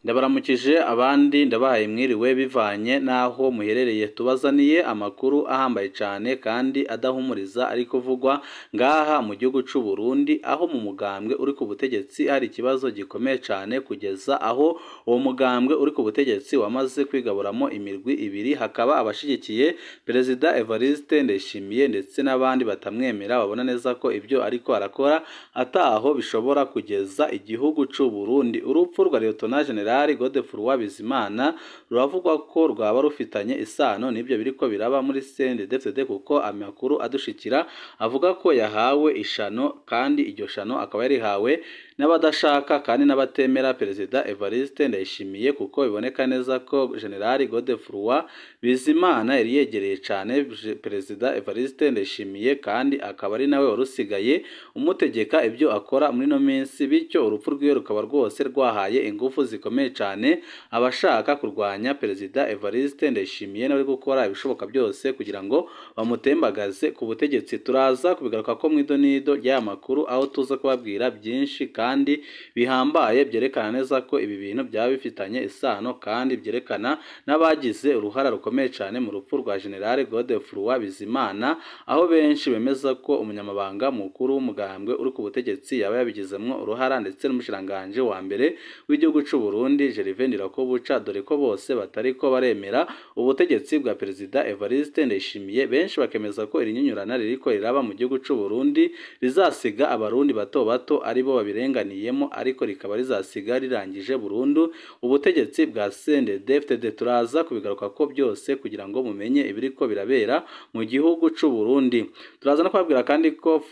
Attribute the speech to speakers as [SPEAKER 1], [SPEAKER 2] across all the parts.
[SPEAKER 1] Ndabaramukije abandi ndabahaye mwiriwe bivanye naho muherereye tubazaniye amakuru ahambaye cyane kandi adahumuriza ari kuvugwa ngaha mu gihugu cy'u Burundi aho mu mugambwe uri ku butegetsi hari ikibazo gikomeye cyane kugeza aho uwo mugambwe uri ku butegetsi wamaze kwigaburamo imirwi ibiri hakaba abashigikiye Perezida Evariste Ndayishimiye ndetse n'abandi batamwemera babona neza ko ibyo ariko arakora ataho bishobora kugeza igihugu cy'u Burundi. Urupfu rwa Lieutenant General Godefroid Bizimana ruravugwa ko rwaba rufitanye isano n'ibyo biriko biraba muri CNDD kuko amakuru adushikira avuga ko yahawe ishano kandi iryo shano akaba yarihawe n'abadashaka kandi n'abatemera Perezida Evariste Ndayishimiye kuko biboneka neza ko General Godefroid Bizimana yari yegereye cyane Perezida Evariste Ndayishimiye kandi akaba ari nawe warusigaye umutegeka ibyo akora muri no minsi, bityo urupfu rwiwe rukaba rwose rwahaye ingufu zikomeye cyane abashaka kurwanya Perezida Evariste Ndayishimiye nawe gukora ibishoboka byose kugira ngo bamutembagaze ku butegetsi. Turaza kubigaruka ko mu idonido ry'aya makuru aho tuza kubabwira byinshi kandi bihambaye byerekana neza ko ibi bintu byaba bifitanye isano kandi byerekana n'abagize uruhara rukomeye cyane mu rupfu rwa General Godefroid Bizimana, aho benshi bemeza ko umunyamabanga mukuru w'umugambwe uri ku butegetsi yaba yabigizemo uruhara ndetse n'umushiranganje wa mbere w'igihugu cy'u Burundi Gervais Ndirakobuca, dore ko bose batariko baremera ubutegetsi bwa Perezida Evariste Ndayishimiye. Benshi bakemeza ko iri nyinyurana ririko riraba mu gihugu cy'u Burundi rizasiga abarundi bato bato aribo babirenganiyemo ariko rikaba rizasiga rirangije burundu ubutegetsi bwa CNDD. Turaza kubigaruka ko byose kugira ngo mumenye ibiriko birabera mu gihugu cy'u Burundi. Turaza no kubabwira kandi ko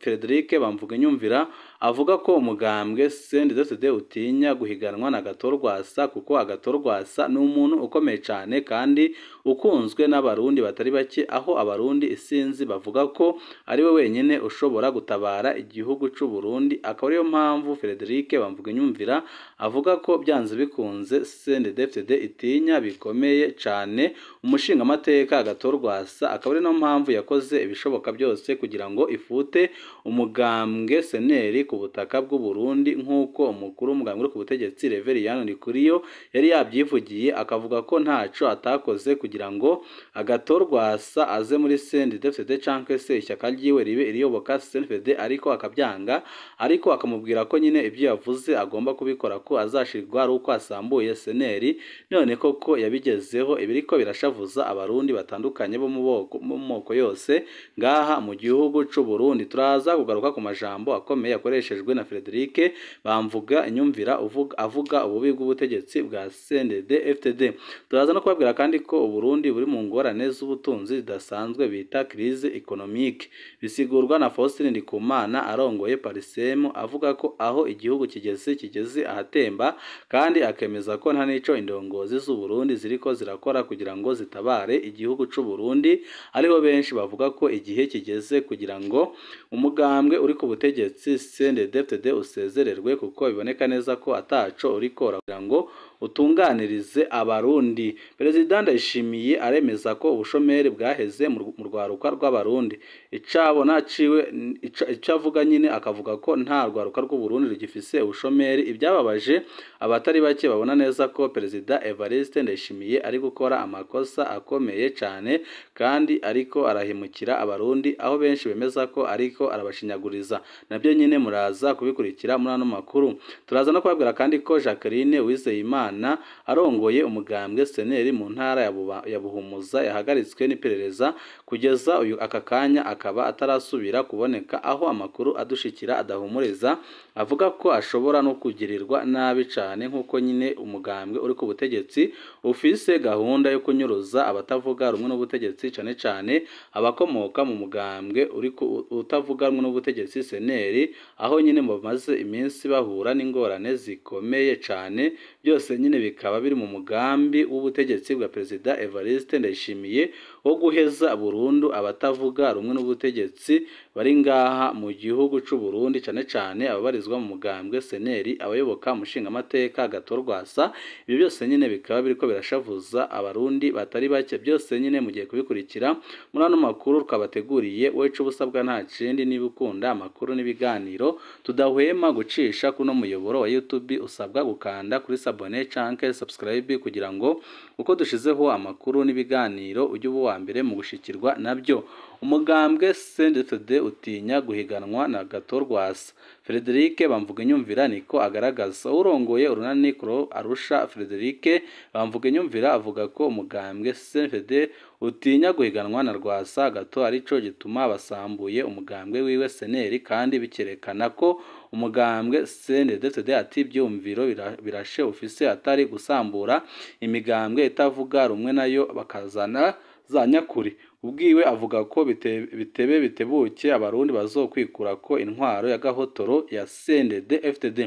[SPEAKER 1] Frederic bamvuga inyumvira avuga ko umugambwe CNDD utinya guhiganwa na Rwasa kuko Rwasa ni umuntu ukomeye cyane kandi ukunzwe n'abarundi batari bake, aho abarundi isinzi bavuga ko ari we wenyine ushobora gutabara igihugu cy'u Burundi. Akaba ariyo mpamvu Frederic bamvuga inyumvira avuga ko byanze bikunze CNDD itinya bikomeye cyane umushinga amateka Rwasa. Akaba ari no mpamvu yakoze ibishoboka byose kugira ngo ifute umugambwe seneri ku butaka bw'u Burundi, nk'uko umukuru w'umugambwe uri ku butegetsi Reverien Ndikuriyo yari yabyivugiye akavuga ko ntaco atakoze kugira ngo Rwasa aze muri CNDD canke se ishyaka ryiwe ribe iriyoboka CNDD, ariko akabyanga, ariko akamubwira ko nyine ibyo yavuze agomba kubikora ko azashirwa ari uko asambuye seneri. None koko yabigezeho, ibiriko birashavuza abarundi batandukanye bo mu moko yose ngaha mu gihugu cy'u Burundi. Turaza kugaruka ku majambo akomeye yakoreshejwe na Frederic bamvuga inyumvira avuga ububi bw'ubutegetsi bwa CNDD. Turaza no kubabwira kandi ko u Burundi buri mu ngorane z'ubutunzi zidasanzwe bita crise économique, bisigurwa na Faustin Ndikumaba arongoye Parisem, avuga ko aho igihugu kigeze ahatemba kandi akemeza ko nta nico indongozi z'u Burundi ziriko zirakora kugira ngo zitabare igihugu cy'u Burundi. Ariho benshi bavuga ko igihe kigeze kugira ngo umugambwe uri ku butegetsi CNDD usezererwe kuko biboneka neza ko ataco urikora kugira ngo utunganirize abarundi. Perezida Ndayishimiye aremeza ko ubushomeri bwaheze mu rwaruka rw'abarundi. Icabona ciwe icavuga nyine akavuga ko nta rwaruka rw'u Burundi rugifise ubushomeri. Ibyababaje abatari bake babona neza ko Perezida Evariste Ndayishimiye ari gukora amakosa akomeye cyane kandi ariko arahemukira abarundi, aho benshi bemeza ko ariko arabashinyaguriza. Nabyo nyine muraza kubikurikira muri ano makuru. Turaza no kubabwira kandi ko Jacqueline Uwizeyimana arongoye umugambwe seneri mu ntara ya Buhumuza yahagaritswe n'iperereza kugeza uyu aka kanya akaba atarasubira kuboneka, aho amakuru adushikira adahumuriza avuga ko ashobora no kugirirwa nabi cyane, nk'uko nyine umugambwe uri ku butegetsi ufise gahunda yo kunyuruza abatavuga rumwe n'ubutegetsi cyane cyane abakomoka mu mugambwe uri utavuga rumwe n'ubutegetsi seneri, aho nyine bamaze iminsi bahura n'ingorane zikomeye cyane. Byose nyine bikaba biri mu mugambi w'ubutegetsi bwa Perezida Evariste Ndayishimiye wo guheza burundu abatavuga rumwe n'ubutegetsi bari ngaha mu gihugu c'u Burundi, cane cane ababarizwa mu mugambwe seneri, abayoboka umushinga amateka Rwasa. Ibyo byose nyine bikaba biriko birashavuza abarundi batari bake. Byose nyine mugiye kubikurikira muri ano makuru twabateguriye. Wowe ico busabwa nta kindi, niba ukunda amakuru n'ibiganiro tudahwema gucisha kuno muyoboro wa YouTube, usabwa gukanda kuri sabone canke subscribe kugira ngo uko dushizeho amakuru n'ibiganiro ujye uba wa mbere mu gushikirwa nabyo. Umugambwe CNDD utinya guhiganwa na Rwasa. Frederic Bamvuginyumvira niko agaragaza. Urongoye urunani Arusha Frederic Bamvuginyumvira avuga ko umugambwe CNDD utinya guhiganwa na Rwasa gato arico gituma basambuye umugambwe wiwe seneri, kandi bikerekana ko umugambwe CNDD ati byumviro birashe ufise atari gusambura imigambwe itavuga rumwe nayo bakazana za nyakuri. Ubwiwe avuga ko bitebe bitebuke abarundi bazokwikura ko intwaro ya gahotoro ya CNDD FDD.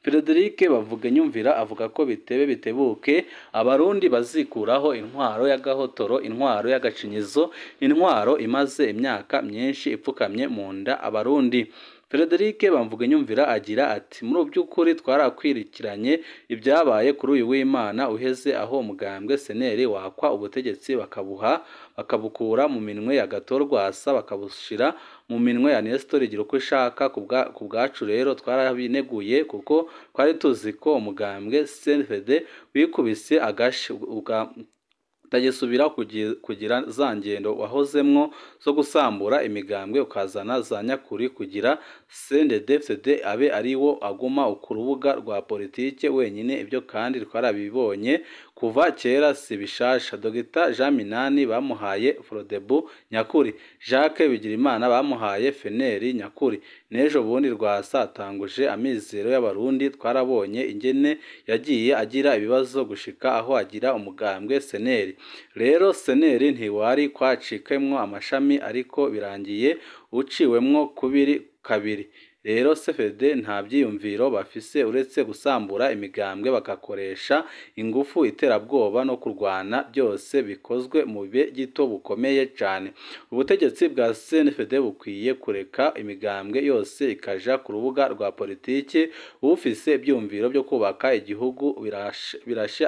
[SPEAKER 1] Frederic Bamvuginyumvira avuga ko bitebe bitebuke abarundi bazikuraho intwaro ya gahotoro, intwaro y'agacinyizo, intwaro imaze imyaka myinshi ipfukamye mu nda abarundi. Frederic Bamvuginyumvira agira ati muri by'ukuri twarakwirikiranye ibyabaye kuri uyu w'Imana uheze, aho umugambwe seneri wakwa ubutegetsi bakabukura mu minwe ya Rwasa bakabushira mu minwe ya Nestor igira uko ishaka. Ku bwacu rero twarabineguye kuko twari tuzi ko umugambwe CNDD wikubise agashi utagisubira kugira za ngendo wahozemwo zo gusambura imigambwe ukazana za nyakuri kugira CNDD abe ariwo aguma ku rubuga rwa politike wenyine. Ibyo kandi twarabibonye kuva kera si bishasha. Dr Jean Minani bamuhaye Frodebu nyakuri, Jacques Bigirimana bamuhaye Feneri nyakuri, n'ejo bundi Rwasa atanguje amizero y'abarundi. Twarabonye ingene yagiye agira ibibazo gushika aho agira umugambwe seneri. Rero seneri ntiwari kwacikemwo amashami, ariko birangiye uciwemwo kabiri. Rero CFD nta byiyumviro bafise uretse gusambura imigambwe, bagakoresha ingufu, iterabwoba no kurwana, byose bikozwe mu bihe gito bukomeye cyane. Ubutegetsi bwa CNDD bukwiye kureka imigambwe yose ikaja ku rubuga rwa politiki. Ufise ibyumviro byo kubaka igihugu birashe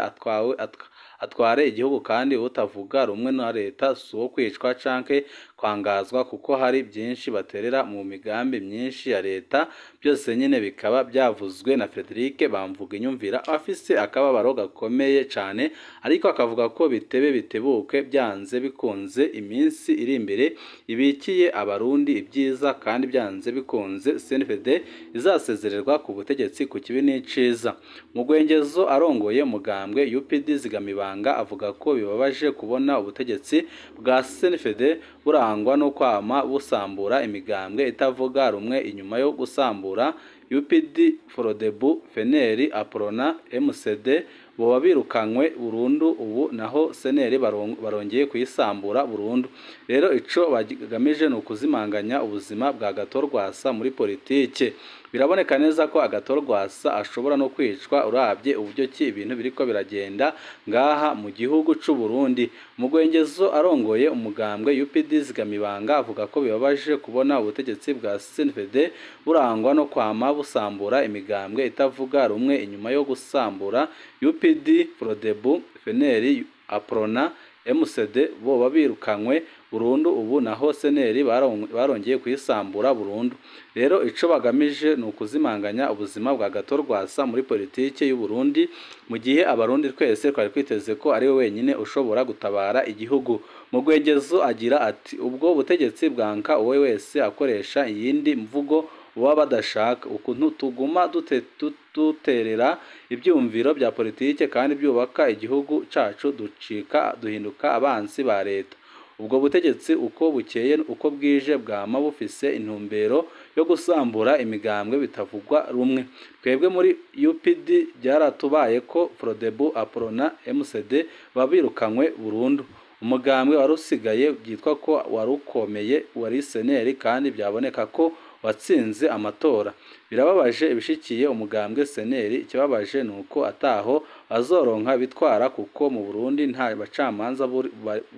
[SPEAKER 1] atware igihugu, kandi utavuga rumwe na leta suwo kwicwa canke kwangazwa, kuko hari byinshi baterera mu migambi myinshi ya leta. Byose nyine bikaba byavuzwe na Frederic Bamvuginyumvira afise akababaro gakomeye cyane, ariko akavuga ko bitebe bitebuke byanze bikunze iminsi iri imbere ibikiye abarundi ibyiza, kandi byanze bikunze CNDD izasezererwa ku butegetsi ku kibi n'iciza. Mu Rwengezo arongoye umugambwe UPD Zigamibanga avuga ko bibabaje kubona ubutegetsi bwa CNDD burangwa no kwama busambura imigambwe itavuga rumwe. Inyuma yo gusambura UPD, Frodebu, Feneri, Aprona, MCD boba birukanywe burundu, ubu naho seneri barongeye kuyisambura burundu. Rero ico bagamije no kuzimanganya ubuzima bwa Rwasa muri politike. Biraboneka neza ko Rwasa ashobora no kwicwa urabye uburyo ki ibintu biriko biragenda ngaha mu gihugu c'u Burundi. Mu Rwengezo arongoye umugambwe UPD Zigamibanga avuga ko bibabaje kubona ubutegetsi bwa CNDD burangwa no kwama busambura imigambwe itavuga rumwe. Inyuma yo gusambura UPD, Frodebu, Feneri, Aprona, MCD boba birukanywe burundu, ubu naho seneri barongeye kuyisambura burundu. Rero ico bagamije ni ukuzimanganya ubuzima bwa Rwasa muri politike y'u Burundi, mu gihe abarundi twese twari kwiteze ko ari we wenyine ushobora gutabara igihugu. Mu Rwengezo agira ati ubwo butegetsi bwanka uwe wese akoresha iyindi mvugo baba badashaka, ukuntu tuguma duterera ibyumviro bya politike kandi byubaka igihugu cacu duhinduka abansi ba leta. Ubwo butegetsi uko bukeye uko bwije bwama bufise intumbero yo gusambura imigambwe bitavugwa rumwe. Twebwe muri UPD byaratubaye ko Frodebu, Aprona, MCD babirukanywe burundu. Umugambwe warusigaye byitwa ko warukomeye wari seneri, kandi byaboneka ko watsinze amatora. Birababaje ibishikiye umugambwe seneri. Ikibabaje nuko ataho azoronka bitwara, kuko mu Burundi nta bacamanza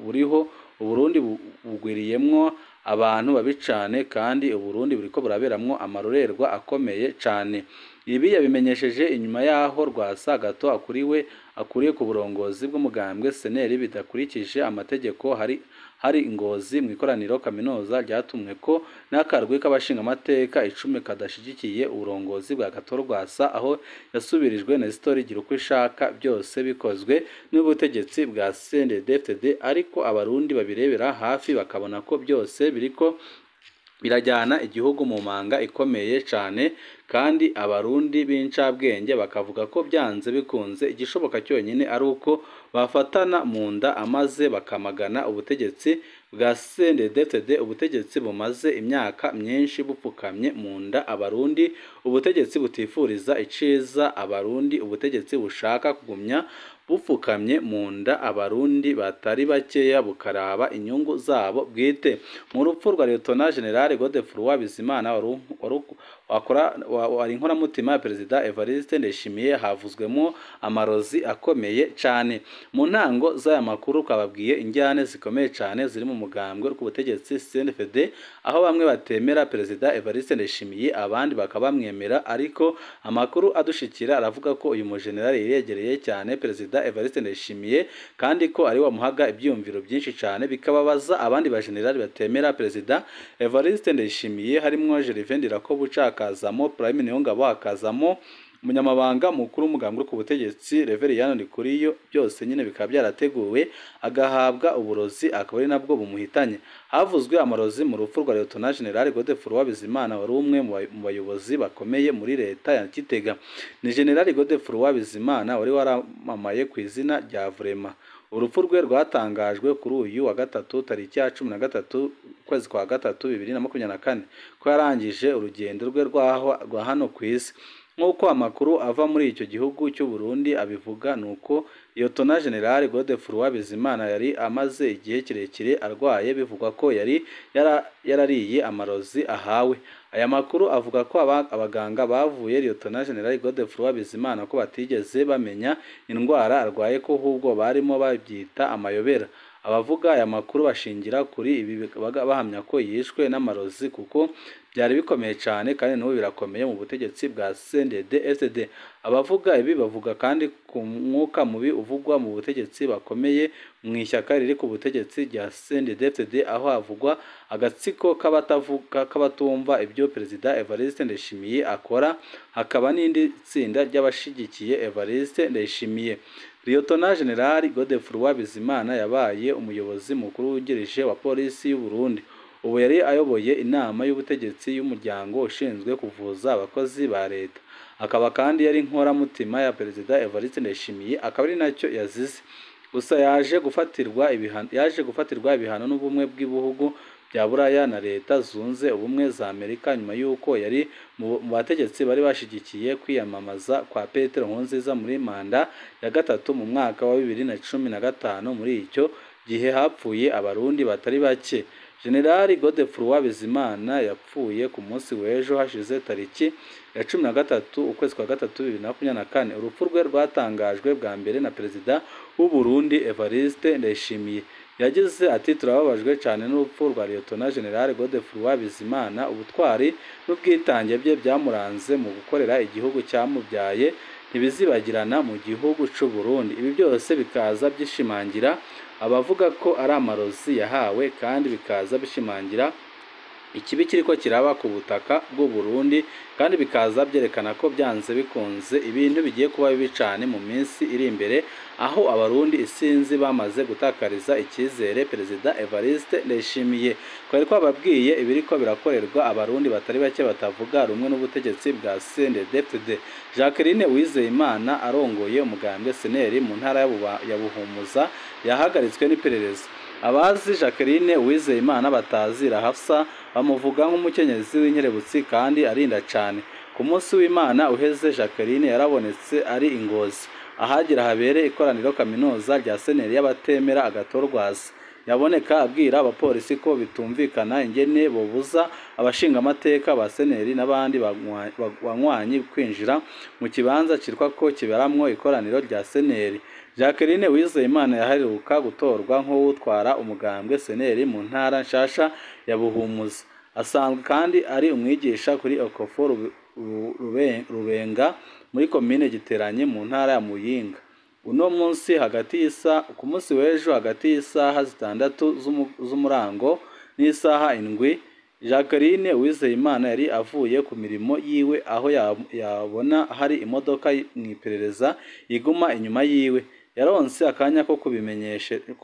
[SPEAKER 1] buriho Uburundi bugwiriyemwo abantu babi cane kandi Uburundi buriko buraberamwo amarorerwa akomeye cane. Ibi yabimenyesheje inyuma yaho Rwasa gato akuriye ku burongozi bw'umugambwe CNL bidakurikije amategeko hari ingozi mu ikoraniro kaminuza ryatumwe ko n'akarwi k'abashinga amateka 10 kadashigikiye uburongozi bwa gato Rwasa aho yasubirijwe na Story gira uko ishaka byose bikozwe n'ubutegetsi bwa CNDD ariko abarundi babirebera hafi bakabona ko byose biriko birajyana igihugu mu manga ikomeye cyane kandi abarundi b'incabwenge bakavuga ko byanze bikunze igishoboka cyonyine ari uko bafatana mu nda amaze bakamagana ubutegetsi bwa CNDD ubutegetsi bumaze imyaka myinshi bupfukamye mu nda abarundi ubutegetsi butifuriza iciza abarundi ubutegetsi bushaka kugumya bupfukamye mu nda abarundi batari bakeya bukaraba inyungu zabo bwite. Mu rupfu rwa Lieutenant General Godefroid Bizimana wari inkoramutima ya Perezida Evariste Ndayishimiye havuzwemo amarozi akomeye cyane. Mu ntango z'aya makuru kababwiye injyane zikomeye cyane ziri mu mugambwe w'ubutegetsi CNDD aho bamwe batemera Perezida Evariste Ndayishimiye abandi bakabamwemera ariko amakuru adushikira aravuga ko uyu mujenerali yegereye cyane Perezida Evariste Ndayishimiye kandi ko ari wamuhaga ibyumviro byinshi cyane bikababaza abandi bajenerali batemera Perezida Evariste Ndayishimiye harimo Gervais Ndirakobuca akazamo Prime Niyongabo akazamo umunyamabanga mukuru w'umugambwe ku butegetsi Reveriyano Ndikuriyo byose nyine bikaba byarateguwe agahabwa uburozi akaba ari nabwo bumuhitanye. Havuzwe amarozi mu rupfu rwa Lieutenant General Godefroid Bizimana wari umwe mu bayobozi bakomeye muri leta ya Gitega. Ni General Godefroid Bizimana wari waramamaye ku izina rya Vrema. Urupfu rwe rwatangajwe kuri uyu wa gatatu tariki ya 13 kwezi kwa gatatu 2024 ko yarangije urugendo rwe rwa hano ku isi. Nk'uko amakuru ava muri icyo gihugu cy'u Burundi abivuga nuko Lieutenant General Godefroid Bizimana yari amaze igihe kirekire arwaye bivugwa ko yari yarariye amarozi ahawe. Aya makuru avuga ko abaganga bavuye Lieutenant General Godefroid Bizimana ko batigeze bamenya indwara arwaye ko ahubwo barimo babyita amayobera. Abavuga aya makuru bashingira kuri ibi bahamya ko yishwe n'amarozi kuko byari bikomeye cyane kandi n'ubu birakomeye mu butegetsi bwa CNDD. Abavuga ibi bavuga kandi ku mwuka mubi uvugwa mu butegetsi bakomeye mu ishyaka riri ku butegetsi rya CNDD aho havugwa agatsiko k'abatumva ibyo Perezida Evariste Ndayishimiye akora hakaba n'indi tsinda ry'abashigikiye Evariste Ndayishimiye. Lieutenant General Godefroid Bizimana yabaye umuyobozi mukuru wungirije wa polisi y'u Burundi. Ubu yari ayoboye inama y'ubutegetsi y'umuryango ushinzwe kuvuza abakozi ba leta. Akaba kandi yari inkoramutima ya Perezida Evariste Ndayishimiye akaba ari nacyo yazize. Gusa yaje gufatirwa ibihano n'ubumwe bw'ibihugu bya Buraya na leta zunze ubumwe za Amerika nyuma y'uko yari mu bategetsi bari bashigikiye kwiyamamaza kwa Petero Nkurunziza muri manda ya gatatu mu mwaka wa 2015. Muri icyo gihe hapfuye abarundi batari bake. General Godefroid Bizimana yapfuye ku munsi w'ejo hashize tariki ya 13 ukwezi kwa gatatu 2024. Urupfu rwe rwatangajwe bwa mbere na Perezida w'u Burundi Evariste Ndayishimiye. Yagize ati turababajwe cyane n'urupfu rwa Lieutenant General Godefroid Bizimana. Ubutwari n'ubwitange bye byamuranze mu gukorera igihugu cyamubyaye ntibizibagirana mu gihugu cy'u Burundi. Ibi byose bikaza byishimangira abavuga ko ari amarozi yahawe kandi bikaza bishimangira ikibi kiriko kiraba ku butaka bw'u Burundi kandi bikaza byerekana ko byanze bikunze ibintu bigiye kuba bibi cyane mu minsi iri imbere aho abarundi isinzi bamaze gutakariza icyizere Perezida Evariste Ndayishimiye. Kwari kwababwiye ibiriko birakorerwa abarundi batari bake batavuga rumwe n'ubutegetsi bwa CNDD. Jacqueline Uwizeyimana arongoye umugambwe CNL mu ntara ya Buhumuza yahagaritswe n'iperereza. Abazi Jacqueline Uwizeyimana batazira Hafsa bamuvuga nk'umukenyezi w'inkerebutsi kandi arinda cyane. Ku munsi w'Imana uheze Jacqueline yarabonetse ari Ingozi ahagira habere ikoraniro kaminuza rya CNL y'abatemera agatorwaza. Yaboneka abwira abapolisi ko bitumvikana ingene bobuza abashinga amateka ba CNL n'abandi banywanyi kwinjira mu kibanza cirwa ko kiberamwo ikoraniro rya CNL. Jacqueline Uwizeyimana yaheruka gutorwa nk'uwutwara umugambwe seneri mu ntara nshasha ya Buhumuza. Asanzwe kandi ari umwigisha kuri Okofo Rubenga muri komine Giteranyi mu ntara ya Muyinga. Uno munsi ku munsi w'ejo hagati y'isaha 6 z'umurango n'isaha 7, Jacqueline Uwizeyimana yari avuye ku mirimo yiwe aho yabona hari imodoka mwiperereza iguma inyuma yiwe. Yaronse akanya ko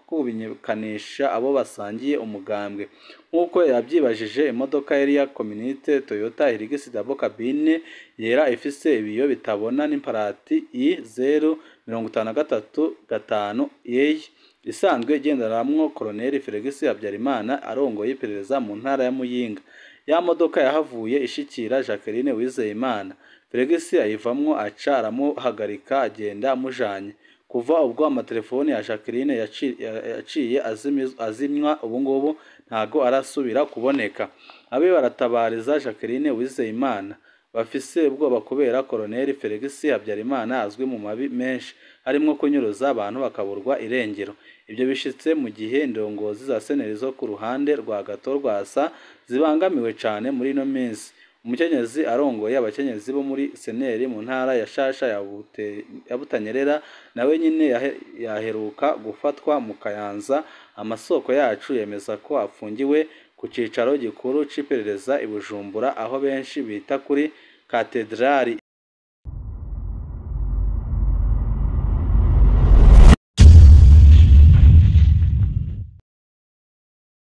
[SPEAKER 1] kubimenyekanisha abo basangiye umugambwe. Nkuko yabyibajije, imodoka yari ya community Toyota Hilux double cabine yera ifise ibiyo bitabona n'imparati I053-5 isanzwe igenderamwo Colonel Felix Habyarimana arongoye iperereza mu ntara ya Muyinga. Ya modoka yahavuye ishikira Jacqueline Uwizeyimana. Felix ayivamwo aca aramuhagarika agenda amujanye. Kuva ubwo amatelefone ya Jacqueline yaciye azimwa, ubu ngubu ntago arasubira kuboneka. Abe baratabariza Jacqueline Uwizeyimana bafise ubwoba kubera Colonel Felix Habyarimana azwi mu mabi menshi, harimo kunyuruza abantu bakaburwa irengero. Ibyo bishitse mu gihe indongozi za seneri zo ku ruhande rwa gato Rwasa zibangamiwe cyane muri no minsi. Umukenyezi arongoye abakenyezi bo muri seneri mu ntara ya Shasha ya Butanyerera nawe nyine yaheruka gufatwa mu Kayanza. Amasoko yacu yemeza ko afungiwe ku cicaro gikuru c'iperereza i Bujumbura, aho benshi bita kuri katedrali